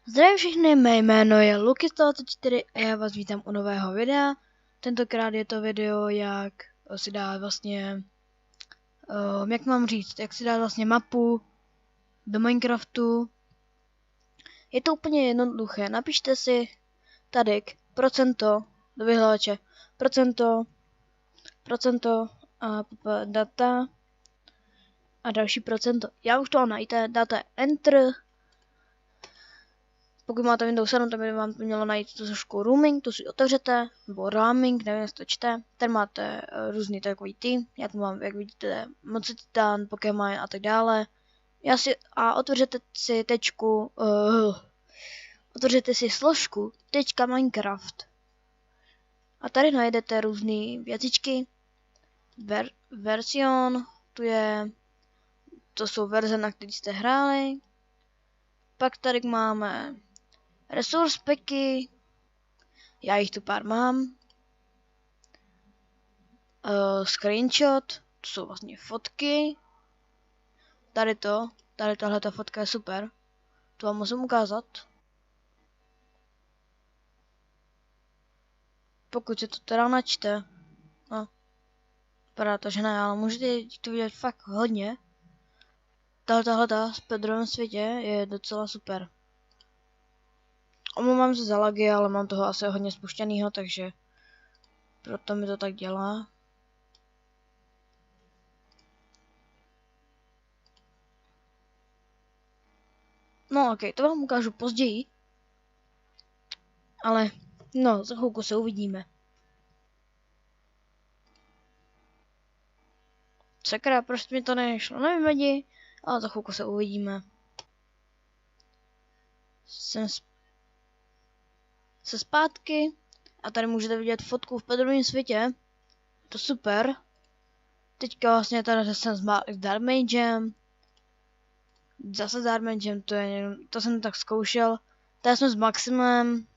Zdravím všechny, mé jméno je Luky124 a já vás vítám u nového videa. Tentokrát je to video, jak si dá vlastně, jak mám říct, jak si dá vlastně mapu do Minecraftu. Je to úplně jednoduché, napište si tady procento do vyhledávače, procento a data a další procento. Já už to najít, dáte Enter. Pokud máte Windows 7, tak by vám mělo najít tu složku roaming, tu si otevřete, nebo roaming, nevím, jak to čte. Ten máte různý takový tým, jak mám, jak vidíte, moci titán, Pokémon a tak dále. Otevřete si otevřete si složku .minecraft. A tady najdete různé věcičky. Version, to jsou verze, na které jste hráli. Pak tady máme resource packy, já jich tu pár mám. Screenshot, to jsou vlastně fotky. Tady tahleta fotka je super. To vám musím ukázat. Pokud se to teda načte. No, vypadá to, že ne, ale můžete to vidět fakt hodně. Tahleta v Pedrovém světě je docela super. Omlouvám se za lagy, ale mám toho asi hodně spuštěnýho, takže proto mi to tak dělá. No ok, to vám ukážu později. Ale no, za chvilku se uvidíme. Sakra, prostě mi to nešlo, nevím lidi, ale za chvilku se uvidíme. Jsem se zpátky a tady můžete vidět fotku v Pedrovém světě. To super. Teďka vlastně tady jsem s Darmagem. Zase s Darmagem, to jsem tak zkoušel. Tady jsme s Maximem.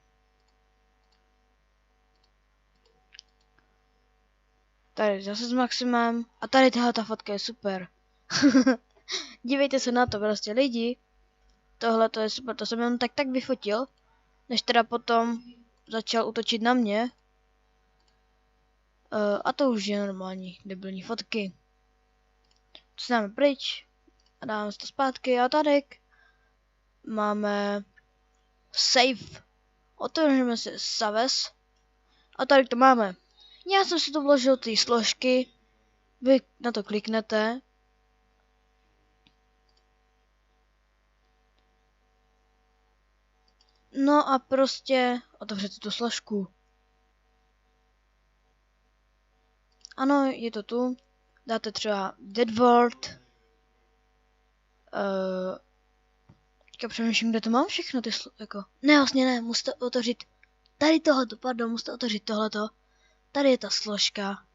Tady zase s Maximem. A tady ta fotka je super. Dívejte se na to prostě lidi. Tohle to je super, to jsem jenom tak vyfotil. Než teda potom začal útočit na mě. A to už je normální debilní fotky. To si dáme pryč. A dáme to zpátky a tady máme save. Otevřeme si Saves. A tady to máme. Já jsem si to vložil ty složky. Vy na to kliknete. No a prostě otevřete tu složku. Ano, je to tu. Dáte třeba Dead World. Teďka přemýšlím, kde to mám všechno ty jako. Ne, vlastně ne, musíte otevřít tady tohleto, pardon, musíte otevřít tohleto. Tady je ta složka.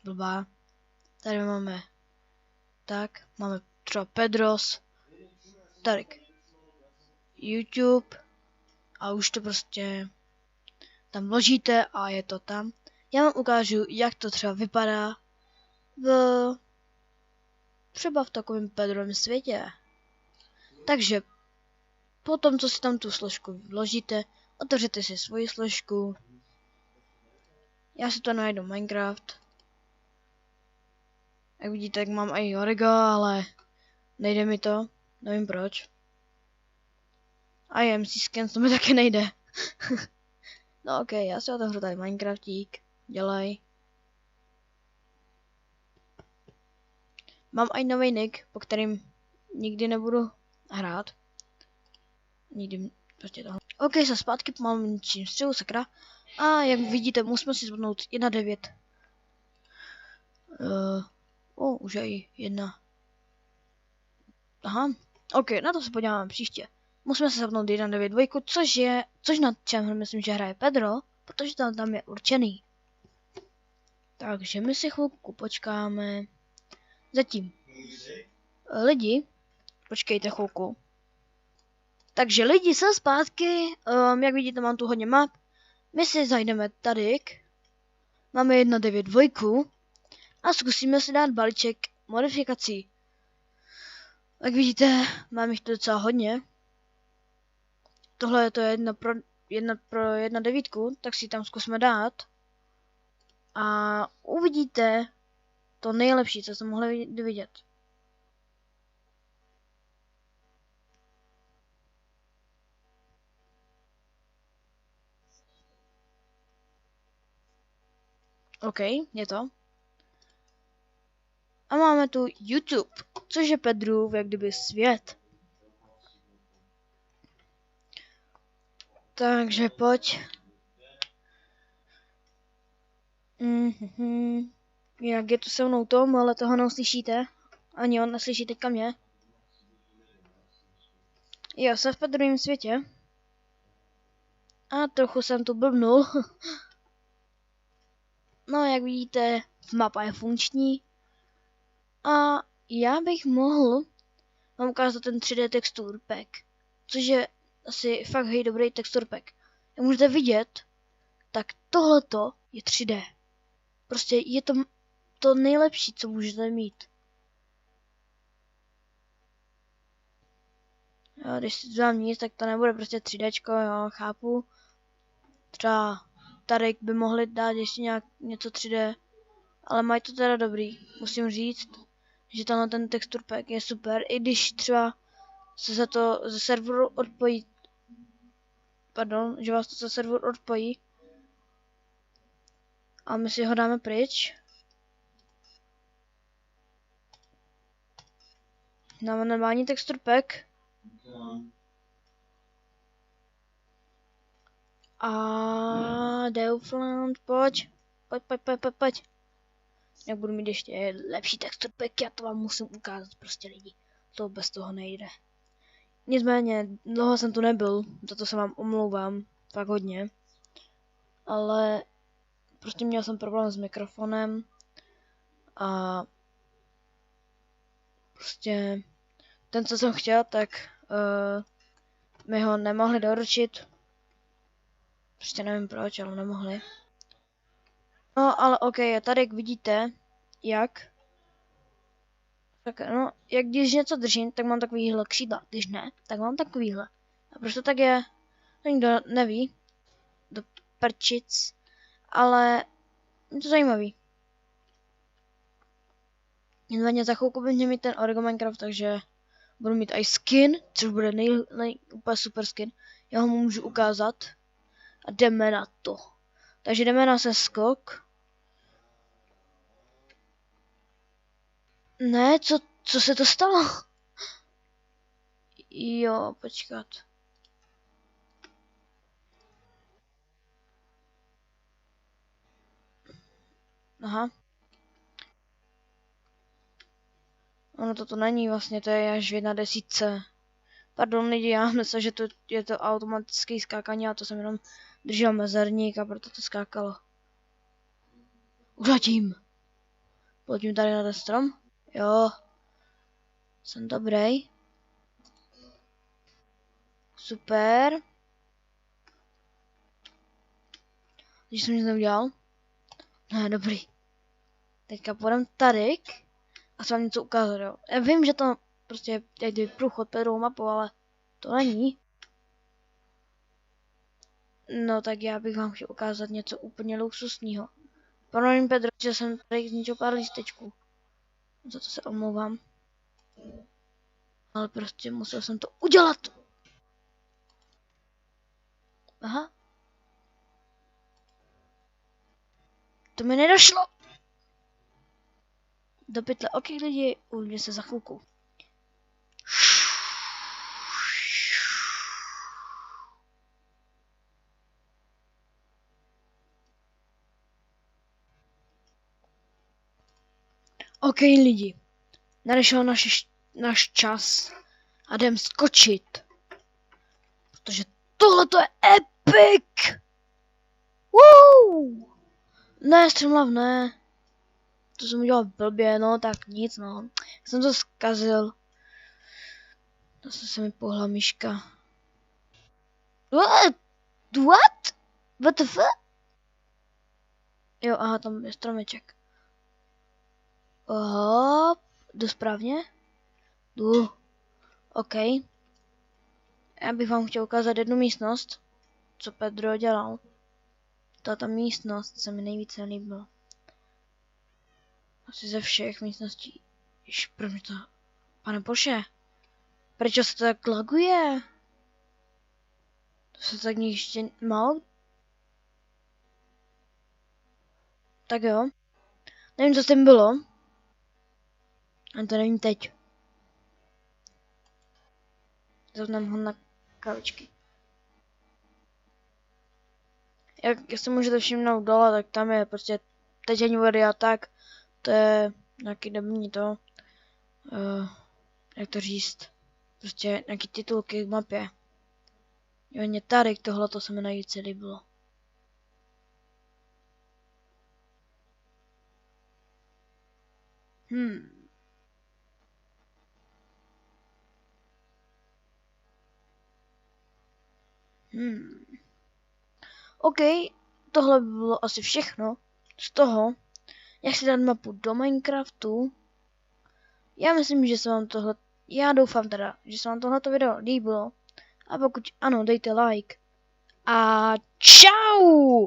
Blbá. Tady máme máme třeba Pedros. Tady YouTube. A už to prostě tam vložíte a je to tam. Já vám ukážu, jak to třeba vypadá třeba v takovém Pedrovém světě. Takže potom, co si tam tu složku vložíte, otevřete si svoji složku. Já si to najdu Minecraft. Jak vidíte, tak mám i Origo, ale nejde mi to. Nevím proč. A MC Scans, to mi taky nejde. No ok, já si otevřu tady Minecraftík. Dělej. Mám i nový nick, po kterým nikdy nebudu hrát. Nikdy prostě tohle. Ok, se zpátky mám ničím střelu, sakra. A jak vidíte, musíme si zvládnout 1.9. Už je i 1. Aha, ok, na to se podíváme příště. Musíme se zapnout 1.9.2, což na čem myslím, že hraje Pedro, protože tam je určený. Takže my si chvilku počkáme. Zatím. Lidi, počkejte chvilku. Takže lidi, jsem zpátky, jak vidíte, mám tu hodně map. My si zajdeme tady. Máme 1.9.2 a zkusíme si dát balíček modifikací. Jak vidíte, mám jich tu docela hodně. tohle je to 1:1,9, tak si tam zkusme dát. A uvidíte to nejlepší, co jste mohli vidět. OK, je to. A máme tu YouTube, což je Pedrův jak kdyby svět. Takže pojď. Jinak je tu se mnou Tom, ale toho neuslyšíte. Ani on neslyší teďka mě. Jo, jsem v Pedrovém světě. A trochu jsem tu blbnul. No, jak vidíte, mapa je funkční. A já bych mohl vám ukázat ten 3D texture pack. Což je asi fakt dobrý texture pack. Jak můžete vidět, tak tohleto je 3D. Prostě je to nejlepší, co můžete mít. Jo, když si dám nic, tak to nebude prostě 3Dčko, jo, chápu. Třeba tady by mohli dát ještě něco 3D, ale mají to teda dobrý. Musím říct, že tenhle ten texture pack je super, i když třeba se za to ze serveru odpojí, pardon, že vás to ze serveru odpojí a my si ho dáme pryč. Dáme normální texture pack. A Deufland, pojď. Jak budu mít ještě lepší texture pack, já to vám musím ukázat prostě lidi. To bez toho nejde. Nicméně, dlouho jsem tu nebyl, za to se vám omlouvám, fakt hodně. Ale prostě měl jsem problém s mikrofonem a prostě ten, co jsem chtěl, tak mi ho nemohli doručit. Prostě nevím proč, ale nemohli. No, ale OK, tady jak vidíte, tak no, jak když něco držím, tak mám takovýhle křídla, když ne, tak mám takovýhle. A proč to tak je, to nikdo neví, do prčic, ale je to zajímavý. Nicméně za chvilku by měl mít ten Origami Minecraft, takže budu mít i skin, což bude úplně super skin. Já ho můžu ukázat a jdeme na to. Takže jdeme na seskok. Ne, co se to stalo? Jo, počkat. Aha. Ono toto není vlastně, to je až v 1/10. Pardon lidi, já myslím, že je to automatické skákání a to jsem jenom držel mezerník a proto to skákalo. Uletím. Poletím tady na ten strom. Jo. Jsem dobrý. Super. Když jsem nic neudělal. Ne, dobrý. Teďka půjdem tady a se vám něco ukázat, jo. Já vím, že to prostě je tady průchod Pedrovou mapou, ale to není. No tak já bych vám chtěl ukázat něco úplně luxusního. Promiň Pedro, že jsem tady zničil pár lístečků. Za to se omlouvám. Ale prostě musel jsem to udělat. Aha. To mi nedošlo. Do pytle. OK lidi, uvidíme se za chvilku. OK lidi, nadešel náš čas a jdem skočit. Protože tohle to je epic! Woo! Ne, Streamlab, ne. To jsem udělal blbě, no tak nic, no. Jsem to zkazil. Zase se mi pohla myška. What? What the fuck? Jo, aha, tam je stromeček. Hop, jdu správně? Jdu. OK. Já bych vám chtěl ukázat jednu místnost, co Pedro dělal. Tato místnost se mi nejvíce líbila. Asi ze všech místností. Jež, proč to... Pane bože, proč se to tak laguje? To se tak ještě málo... Tak jo. Nevím, co s tím bylo. A to nevím teď. Zavnám ho na kavičky. Jak si můžete všimnout dole, tak tam je prostě tečení vody a tak. To je nějaký dobrý to. Jak to říct? Prostě nějaký titulky k mapě. Jo, mě tady tohle to se mi nejvíce líbilo. OK, tohle by bylo asi všechno z toho, jak si dát mapu do Minecraftu. Já myslím, že se vám tohle, já doufám teda, že se vám tohleto video líbilo. A pokud ano, dejte like. A čau!